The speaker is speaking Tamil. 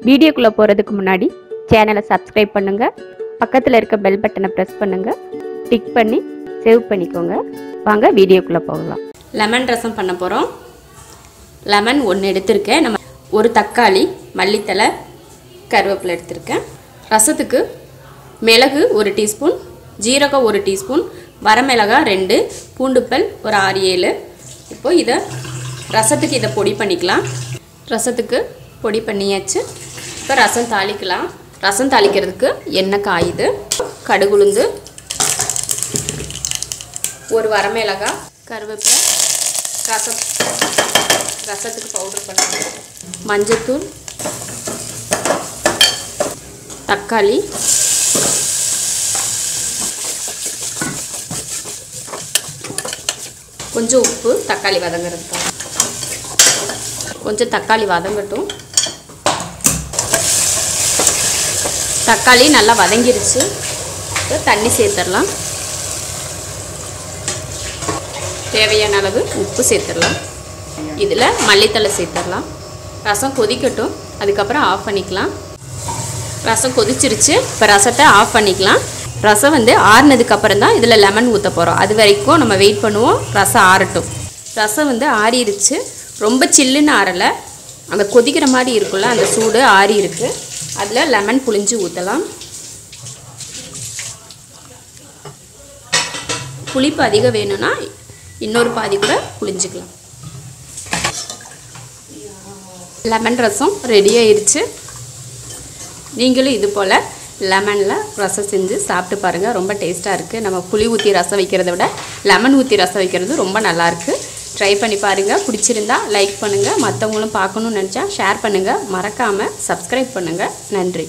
வீடியோக்குள்ள போறதுக்கு முன்னாடி சேனலை சப்ஸ்கிரைப் பண்ணுங்க, பக்கத்துல இருக்க பெல் பட்டனை பிரஸ் பண்ணுங்க, டிக் பண்ணி சேவ் பண்ணிக்கோங்க. வாங்க வீடியோக்குள்ள போகலாம். லெமன் ரசம் பண்ண போறோம். லெமன் 1 எடுத்துர்க்கேன். நம்ம ஒரு தக்காளி, மல்லித்தலை, கருவேப்பிலை எடுத்துர்க்கேன். ரசத்துக்கு மிளகு 1 டீஸ்பூன், ஜீரகம் 1 டீஸ்பூன், வரமிளகாய் 2, பூண்டுப்பல் ஒரு 6-7. இப்போ இதை ரசத்துக்கு இதை பொடி பண்ணிக்கலாம். ரசத்துக்கு பொடி பண்ணியாச்சு. இப்போ ரசம் தாளிக்கலாம். ரசம் தாளிக்கிறதுக்கு எண்ணெய் காயுது. கடுகுளுந்து, ஒரு வரமிளகாய், கருவேப்பிலை, ரசத்துக்கு பவுடர் பண்ணுவோம், மஞ்சத்தூள், தக்காளி, கொஞ்சம் உப்பு, தக்காளி வதங்குறதுக்காக. கொஞ்சம் தக்காளி வதங்கட்டும். தக்காளி நல்லா வதங்கிருச்சு. தண்ணி சேர்த்துடலாம். தேவையான அளவு உப்பு சேர்த்துடலாம். இதில் மல்லித்தலை சேர்த்துடலாம். ரசம் கொதிக்கட்டும், அதுக்கப்புறம் ஆஃப் பண்ணிக்கலாம். ரசம் கொதிச்சிருச்சு. இப்போ ரசத்தை ஆஃப் பண்ணிக்கலாம். ரசம் ஆறுனதுக்கப்புறம் தான் இதில் லெமன் ஊற்ற போகிறோம். அது வரைக்கும் நம்ம வெயிட் பண்ணுவோம். ரசம் ஆறட்டும். ரசம் ஆறிடுச்சு. ரொம்ப சில்லுன்னு ஆறலை, அந்த கொதிக்கிற மாதிரி இருக்குல்ல, அந்த சூடு ஆறி இருக்குது. அதில் லெமன் புளிஞ்சு ஊற்றலாம். புளிப்பு அதிகம் வேணும்னா இன்னொரு பாதி கூட புளிஞ்சிக்கலாம். லெமன் ரசம் ரெடி ஆயிடுச்சு. நீங்களும் இது போல் லெமனில் ரசம் செஞ்சு சாப்பிட்டு பாருங்கள். ரொம்ப டேஸ்ட்டாக இருக்குது. நம்ம புளி ஊற்றி ரசம் வைக்கிறத விட லெமன் ஊற்றி ரசம் வைக்கிறது ரொம்ப நல்லாயிருக்கு. ட்ரை பண்ணி பாருங்கள். பிடிச்சிருந்தா லைக் பண்ணுங்கள். மற்றவங்களும் பார்க்கணுன்னு நினச்சா ஷேர் பண்ணுங்கள். மறக்காமல் சப்ஸ்கிரைப் பண்ணுங்கள். நன்றி.